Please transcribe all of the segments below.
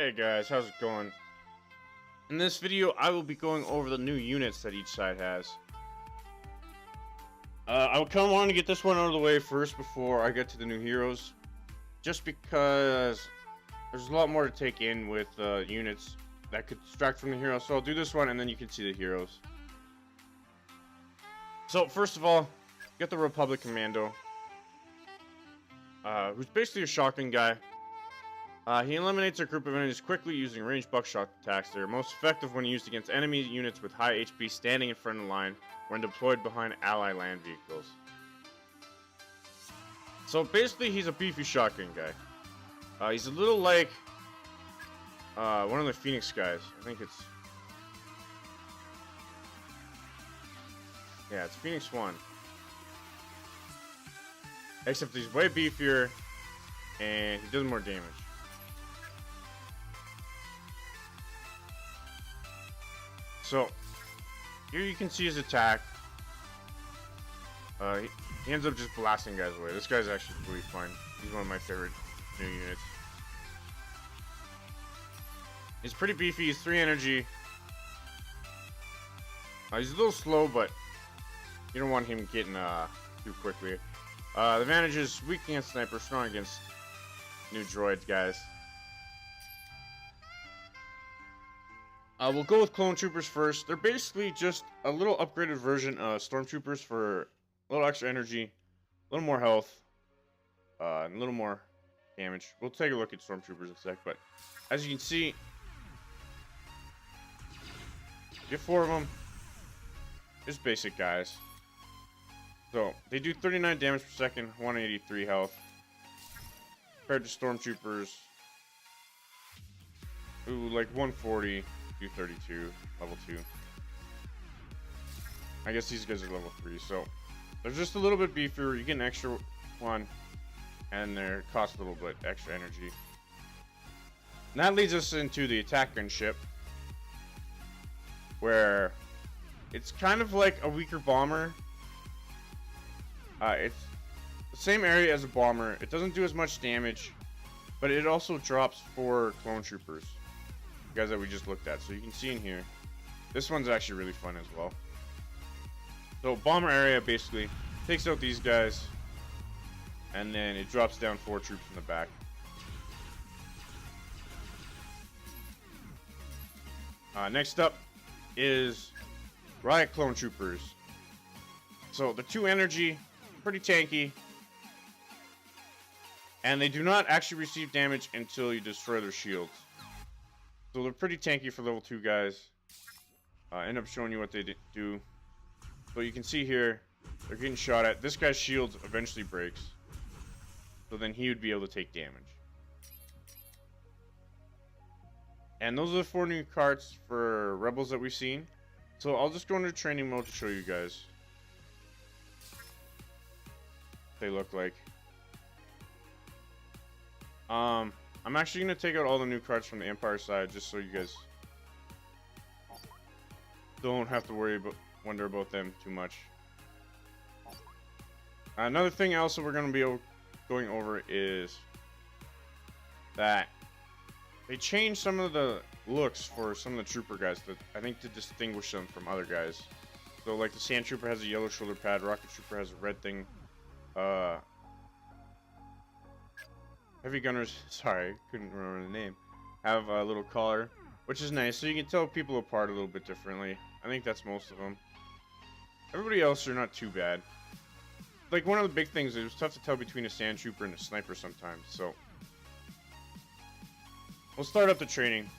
Hey guys, how's it going? In this video, I will be going over the new units that each side has. I kind of want to get this one out of the way first before I get to the new heroes. Just because there's a lot more to take in with units that could distract from the heroes. So I'll do this one and then you can see the heroes. So first of all, get the Republic Commando. Who's basically a shotgun guy. He eliminates a group of enemies quickly using ranged buckshot attacks. They are most effective when used against enemy units with high HP standing in front of the line when deployed behind ally land vehicles. So basically, he's a beefy shotgun guy. He's a little like one of the Phoenix guys. I think it's... yeah, it's Phoenix 1. Except he's way beefier and he does more damage. So, here you can see his attack. He ends up just blasting guys away. This guy's actually really fun. He's one of my favorite new units. He's pretty beefy. He's 3 energy. He's a little slow, but you don't want him getting too quickly. The advantage is weak against sniper, strong against new droids, guys. We'll go with clone troopers first. They're basically just a little upgraded version of stormtroopers for a little extra energy, a little more health, and a little more damage. We'll take a look at stormtroopers in a sec, but as you can see, get 4 of them. Just basic guys. So they do 39 damage per second, 183 health, compared to stormtroopers who like 140. 232, level 2. I guess these guys are level 3, so they're just a little bit beefier. You get an extra one, and they cost a little bit extra energy. And that leads us into the attack gunship, where it's kind of like a weaker bomber. It's the same area as a bomber. It doesn't do as much damage, but it also drops 4 clone troopers. Guys that we just looked at, so you can see in here this one's actually really fun as well. So bomber area basically takes out these guys and then it drops down 4 troops in the back. Next up is riot clone troopers. So the 2 energy, pretty tanky, and they do not actually receive damage until you destroy their shields. So they're pretty tanky for level 2 guys. End up showing you what they do. So you can see here, they're getting shot at. This guy's shield eventually breaks. So then he would be able to take damage. And those are the 4 new cards for rebels that we've seen. So I'll just go into training mode to show you guys what they look like. I'm actually going to take out all the new cards from the Empire side just so you guys don't have to wonder about them too much. Another thing also we're going to be going over is that they changed some of the looks for some of the trooper guys that I think to distinguish them from other guys. So like the Sand Trooper has a yellow shoulder pad, Rocket Trooper has a red thing, Heavy Gunners, sorry, couldn't remember the name, have a little collar, which is nice, so you can tell people apart a little bit differently. I think that's most of them. Everybody else are not too bad. Like, one of the big things, it was tough to tell between a Sand Trooper and a Sniper sometimes, so we'll start up the training,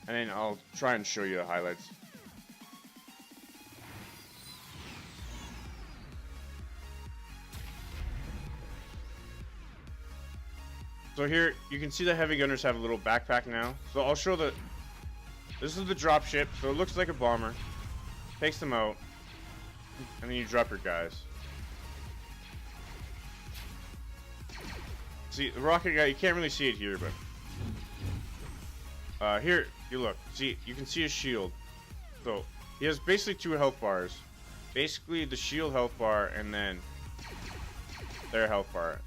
and then I'll try and show you the highlights. So here, you can see the Heavy Gunners have a little backpack now. So I'll show this is the drop ship, so it looks like a bomber. Takes them out, and then you drop your guys. See, the rocket guy, you can't really see it here, but here, you look. See, you can see his shield. So, he has basically 2 health bars. Basically, the shield health bar, and then their health bar.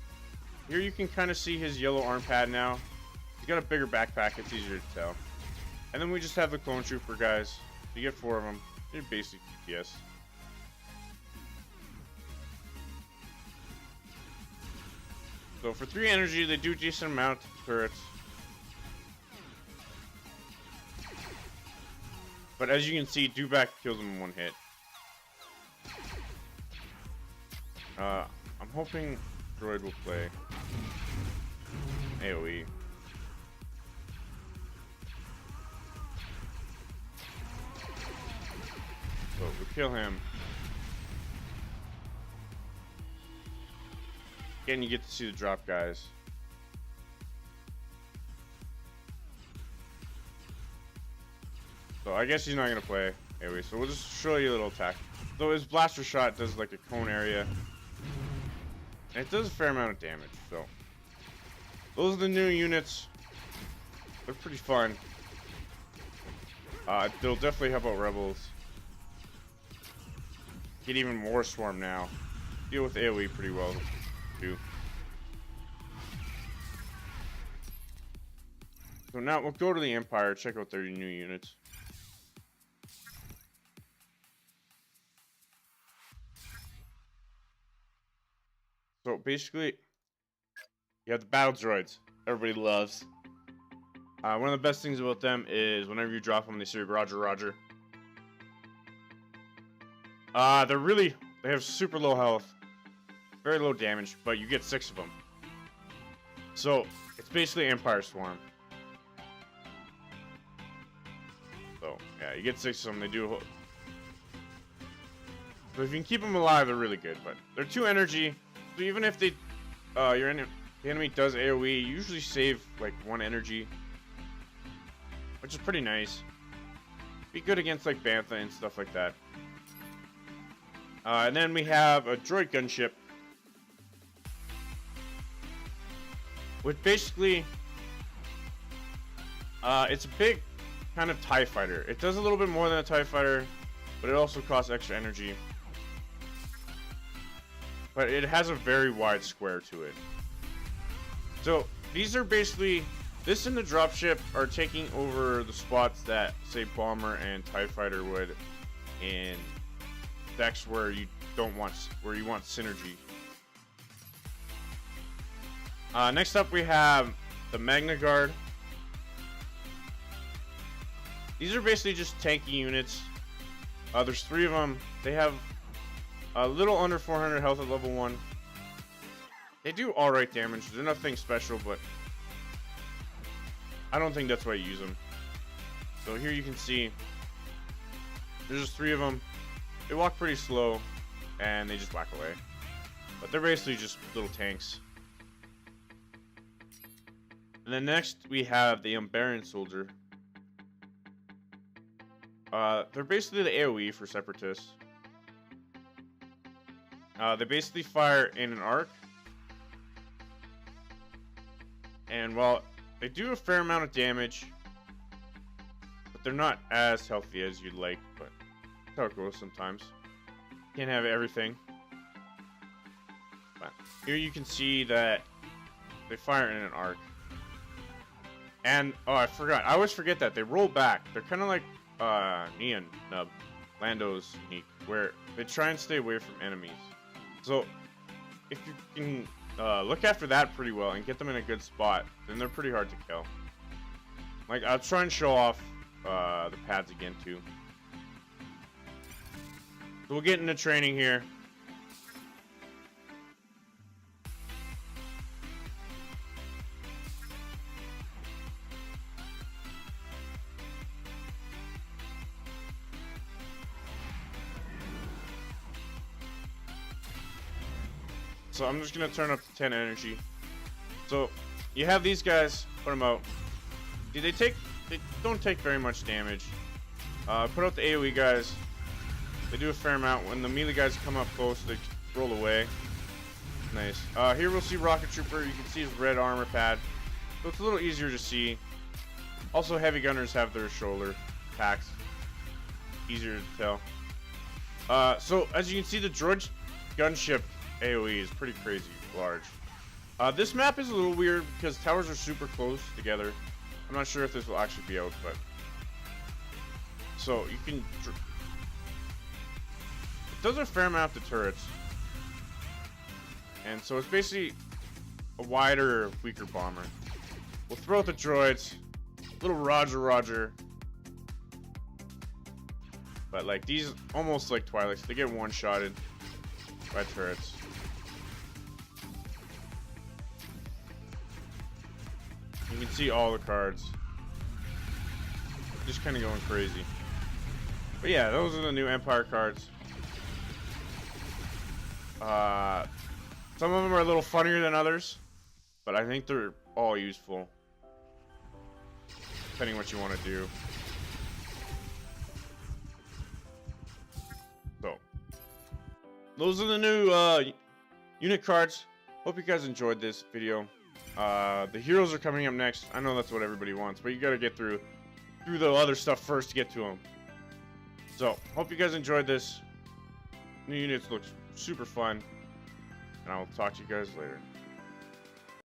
Here you can kind of see his yellow arm pad now. You got a bigger backpack, it's easier to tell. And then we just have the clone trooper guys. You get 4 of them. They're basic DPS. So for 3 energy, they do a decent amount of turrets. But as you can see, Dewback kills them in 1 hit. I'm hoping Droid will play AoE. So we kill him. Again, you get to see the drop guys. So I guess he's not gonna play AoE, so we'll just show you a little attack. So his blaster shot does like a cone area. And it does a fair amount of damage, so. Those are the new units. They're pretty fun. They'll definitely help out rebels. Get even more swarm now. Deal with AoE pretty well, too. So now we'll go to the Empire, check out their new units. So basically, you have the battle droids. Everybody loves. One of the best things about them is whenever you drop them, they say Roger, Roger. They have super low health, very low damage, but you get 6 of them. So it's basically Empire Swarm. So yeah, you get 6 of them. They do. So if you can keep them alive, they're really good. But they're 2 energy. So even if the enemy does AoE, you usually save like 1 energy, which is pretty nice. Be good against like Bantha and stuff like that. And then we have a droid gunship, which basically, it's a big kind of TIE fighter. It does a little bit more than a TIE fighter, but it also costs extra energy. But it has a very wide square to it. So these are basically, this and the dropship are taking over the spots that, say, Bomber and TIE Fighter would in decks where you want synergy. Next up we have the Magna Guard. These are basically just tanky units. There's 3 of them. They have a little under 400 health at level 1. They do alright damage. They're nothing special, but I don't think that's why you use them. So here you can see there's just 3 of them. They walk pretty slow and they just whack away. But they're basically just little tanks. And then next we have the Umbaran Soldier. They're basically the AoE for Separatists. They basically fire in an arc. And while they do a fair amount of damage, but they're not as healthy as you'd like, but that's how it goes sometimes. Can't have everything. But here you can see that they fire in an arc. And, oh, I forgot. I always forget that. They roll back. They're kind of like Neon Nub, Lando's unique, where they try and stay away from enemies. So, if you can look after that pretty well and get them in a good spot, then they're pretty hard to kill. Like, I'll try and show off the pads again, too. So we'll get into training here. So I'm just going to turn up to 10 energy. So you have these guys, put them out. See, they don't take very much damage. Put out the AoE guys. They do a fair amount. When the melee guys come up close, they roll away. Nice. Here we'll see Rocket Trooper. You can see his red armor pad. So it's a little easier to see. Also, heavy gunners have their shoulder packs. Easier to tell. So as you can see, the droid gunship AoE is pretty crazy large. This map is a little weird because towers are super close together. I'm not sure if this will actually be out, but so you can. It does a fair amount to turrets, and so it's basically a wider, weaker bomber. We'll throw out the droids, little Roger. But like these, almost like Twilights, they get one-shotted by turrets. You can see all the cards. Just kind of going crazy. But yeah, those are the new Empire cards. Some of them are a little funnier than others, but I think they're all useful, depending on what you want to do. So, those are the new unit cards. Hope you guys enjoyed this video. The heroes are coming up next. I know that's what everybody wants, but you gotta get through the other stuff first to get to them. So, hope you guys enjoyed this. New units look super fun, and I'll talk to you guys later.